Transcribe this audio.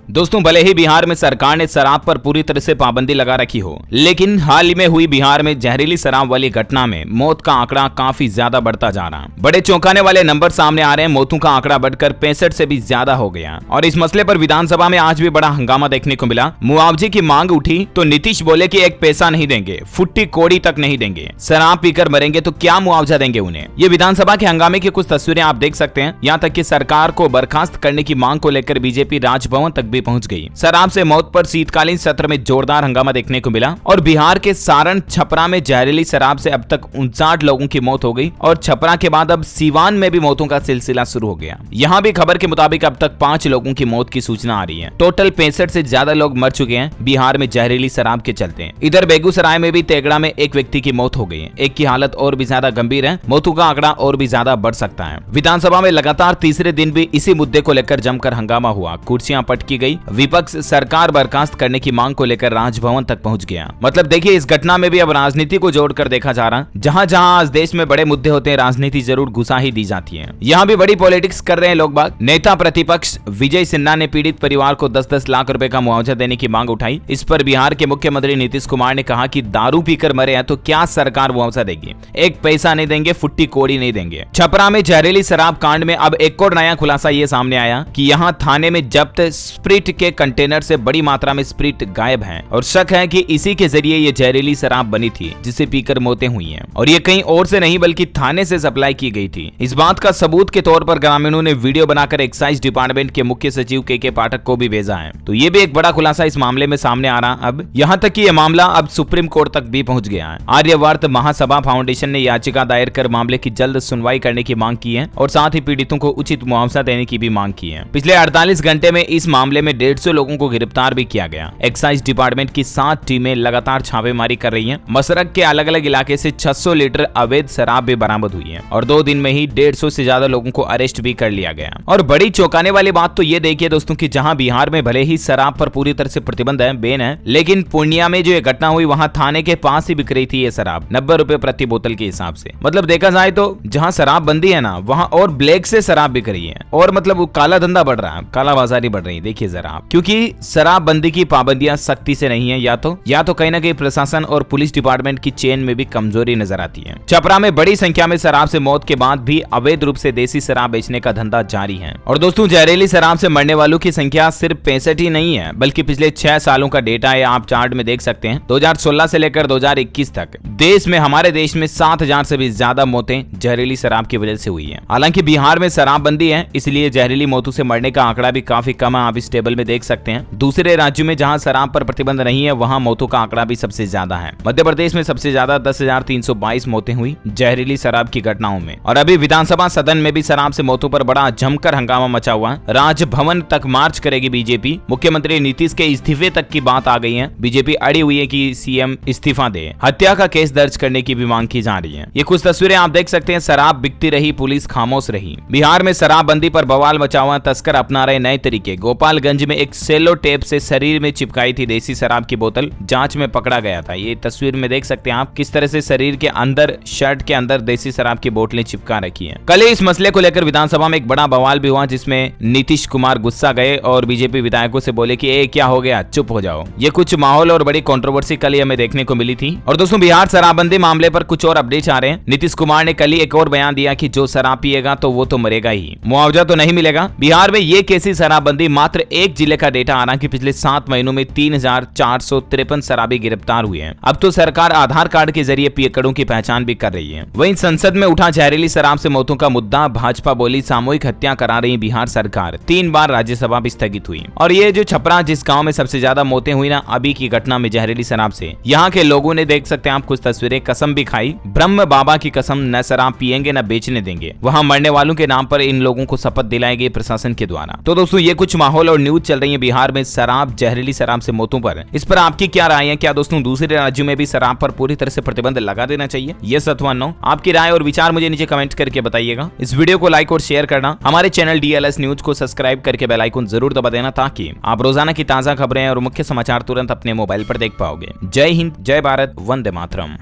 दोस्तों, भले ही बिहार में सरकार ने शराब पर पूरी तरह से पाबंदी लगा रखी हो, लेकिन हाल ही में हुई बिहार में जहरीली शराब वाली घटना में मौत का आंकड़ा काफी ज्यादा बढ़ता जा रहा है। बड़े चौंकाने वाले नंबर सामने आ रहे हैं। मौतों का आंकड़ा बढ़कर 65 से भी ज्यादा हो गया और इस मसले पर विधानसभा में आज भी बड़ा हंगामा देखने को मिला। मुआवजे की मांग उठी तो नीतीश बोले कि एक पैसा नहीं देंगे, फुट्टी कोड़ी तक नहीं देंगे। शराब पीकर मरेंगे तो क्या मुआवजा देंगे उन्हें। ये विधानसभा के हंगामे की कुछ तस्वीरें आप देख सकते हैं। यहाँ तक कि सरकार को बर्खास्त करने की मांग को लेकर बीजेपी राजभवन तक भी पहुंच गई। शराब से मौत पर शीतकालीन सत्र में जोरदार हंगामा देखने को मिला और बिहार के सारण छपरा में जहरीली शराब से अब तक 59 लोगों की मौत हो गई और छपरा के बाद अब सीवान में भी मौतों का सिलसिला शुरू हो गया। यहाँ भी खबर के मुताबिक अब तक 5 लोगों की मौत की सूचना आ रही है। टोटल 65 से ज्यादा लोग मर चुके हैं बिहार में जहरीली शराब के चलते। इधर बेगूसराय में भी तेगड़ा में एक व्यक्ति की मौत हो गई है। एक की हालत और भी ज्यादा गंभीर है। मौतों का आंकड़ा और भी ज्यादा बढ़ सकता है। विधानसभा में लगातार तीसरे दिन भी इसी मुद्दे को लेकर जमकर हंगामा हुआ। कुर्सियां पटकी गई। विपक्ष सरकार बर्खास्त करने की मांग को लेकर राजभवन तक पहुंच गया। मतलब देखिए, इस घटना में भी अब राजनीति को जोड़कर देखा जा रहा। जहां जहां आज देश में बड़े मुद्दे होते हैं, राजनीति जरूर घुसा ही दी जाती है। यहाँ भी बड़ी पॉलिटिक्स कर रहे हैं लोग बाग। नेता प्रतिपक्ष विजय सिन्हा ने पीड़ित परिवार को 10-10 लाख रुपए का मुआवजा देने की मांग उठाई। इस पर बिहार के मुख्यमंत्री नीतीश कुमार ने कहा कि दारू पीकर मरे हैं तो क्या सरकार मुआवजा देगी, एक पैसा नहीं देंगे, फुट्टी कोड़ी नहीं देंगे। छपरा में जहरीली शराब कांड में अब एक और नया खुलासा ये सामने आया कि यहाँ थाने में जब्त स्प्रिट के कंटेनर से बड़ी मात्रा में स्प्रिट गायब है और शक है कि इसी के जरिए ये जहरीली शराब बनी थी जिसे पीकर मौतें हुई हैं और ये कहीं और से नहीं बल्कि थाने से सप्लाई की गई थी। इस बात का सबूत के तौर पर ग्रामीणों ने वीडियो बनाकर एक्साइज डिपार्टमेंट के मुख्य सचिव के पाठक को भी भेजा है। तो ये भी एक बड़ा खुलासा इस मामले में सामने आ रहा। अब यहाँ तक कि ये मामला अब सुप्रीम कोर्ट तक भी पहुंच गया है। आर्यवर्त महासभा फाउंडेशन ने याचिका दायर कर मामले की जल्द सुनवाई करने की मांग की है और साथ ही पीड़ितों को उचित मुआवजा देने की भी मांग की है। पिछले 48 घंटे में इस मामले में 150 लोगों को गिरफ्तार भी किया गया। एक्साइज डिपार्टमेंट की 7 टीमें लगातार छापेमारी कर रही हैं। मसरक के अलग अलग इलाके से 600 लीटर अवैध शराब भी बरामद हुई है और 2 दिन में ही 150 से ज्यादा लोगों को अरेस्ट भी कर लिया गया। और बड़ी चौंकाने वाली बात तो ये देखिए दोस्तों कि जहां बिहार में भले ही शराब पर पूरी तरह से प्रतिबंध है, बैन है, लेकिन पूर्णिया में जो ये घटना हुई वहां थाने के पास ही बिक रही थी ये शराब 90 रुपए प्रति बोतल के हिसाब से। मतलब देखा जाए तो जहां शराब बंदी है ना, वहां और ब्लैक से शराब बिक रही है और मतलब वो काला धंधा बढ़ रहा है, काला बाजारी बढ़ रही है। देखिए जरा आप, क्योंकि शराब बंदी की पाबंदियां सख्ती से नहीं है, या तो कहीं ना कहीं प्रशासन और पुलिस डिपार्टमेंट की चेन में भी कमजोरी नजर आती है। छपरा में बड़ी संख्या में शराब से मौत के बाद भी अवैध रूप से देसी शराब बेचने का धंधा जारी है। और दोस्तों, जहरीली शराब से मरने वालों की संख्या सिर्फ 65 ही नहीं है, बल्कि पिछले 6 सालों का डेटा है। आप चार्ट में देख सकते हैं 2016 से लेकर 2021 तक देश में, हमारे देश में 7000 से भी ज्यादा मौतें जहरीली शराब की वजह से हुई है। हालांकि बिहार में शराब बंदी है, इसलिए जहरीली मौतों से मरने का आंकड़ा भी काफी कम है। आप इस टेबल में देख सकते हैं। दूसरे राज्यों में जहां शराब पर प्रतिबंध नहीं है, वहां मौतों का आंकड़ा भी सबसे ज्यादा है। मध्य प्रदेश में सबसे ज्यादा 10,322 मौतें हुई जहरीली शराब की घटनाओं में। और अभी विधानसभा सदन में भी शराब से मौतों पर बड़ा जमकर हंगामा मचा हुआ है। राजभवन तक मार्च करेगी बीजेपी। मुख्यमंत्री नीतीश के इस्तीफे तक की बात आ गई है। बीजेपी अड़ी हुई है कि सीएम इस्तीफा दे। हत्या का केस दर्ज करने की भी मांग की जा रही है। ये कुछ तस्वीरें आप देख सकते हैं। शराब बिकती रही, पुलिस खामोश रही। बिहार में शराबबंदी पर बवाल मचा हुआ। तस्कर अपना रहे नए तरीके। गोपालगंज में एक सेलो टेप से शरीर में चिपकाई थी देसी शराब की बोतल, जांच में पकड़ा गया था। ये तस्वीर में देख सकते हैं आप किस तरह से शरीर के अंदर, शर्ट के अंदर देसी शराब की बोतलें चिपका रखी हैं। कल इस मसले को लेकर विधानसभा में एक बड़ा बवाल भी हुआ, जिसमें नीतीश कुमार गुस्सा गए और बीजेपी विधायकों से बोले कि ए क्या हो गया, चुप हो जाओ। ये कुछ माहौल और बड़ी कंट्रोवर्सी कल हमें देखने को मिली थी। और दोस्तों, बिहार शराबबंदी मामले पर कुछ और अपडेट्स आ रहे हैं। नीतीश कुमार ने कल ही एक और बयान दिया कि जो शराब पिएगा तो वो तो मरेगा ही, मुआवजा तो नहीं मिलेगा। बिहार में ये कैसी शराबबंदी, मात्र एक जिले का डेटा आ रहा कि पिछले 7 महीनों में 3,453 शराबी गिरफ्तार हुए हैं। अब तो सरकार आधार कार्ड के जरिए पियकड़ों की पहचान भी कर रही है। वहीं संसद में उठा जहरीली शराब से मौतों का मुद्दा। भाजपा बोली सामूहिक हत्या करा रही बिहार सरकार। 3 बार राज्यसभा भी स्थगित हुई। और ये जो छपरा, जिस गांव में सबसे ज्यादा मौतें हुई ना अभी की घटना में जहरीली शराब से, यहाँ के लोगों ने देख सकते हैं आप कुछ तस्वीरें, कसम भी खाई, ब्रह्म बाबा की कसम, न शराब पिएंगे न बेचने देंगे। वहाँ मरने वालों के नाम पर इन लोगों को शपथ दिलाई गई प्रशासन के द्वारा। तो दोस्तों, ये कुछ माहौल और न्यूज चल रही है बिहार में शराब, जहरीली शराब से मौतों पर। इस पर आपकी क्या राय है? क्या दोस्तों दूसरे राज्यों में भी शराब पर पूरी तरह से प्रतिबंध लगा देना चाहिए? यस अथवा नो? आपकी राय और विचार मुझे नीचे कमेंट करके बताइएगा। इस वीडियो को लाइक और शेयर करना, हमारे चैनल DLS न्यूज को सब्सक्राइब करके बेल आइकन जरूर दबा देना, ताकि आप रोजाना की ताजा खबरें और मुख्य समाचार तुरंत अपने मोबाइल पर देख पाओगे। जय हिंद, जय भारत, वंदे मातरम।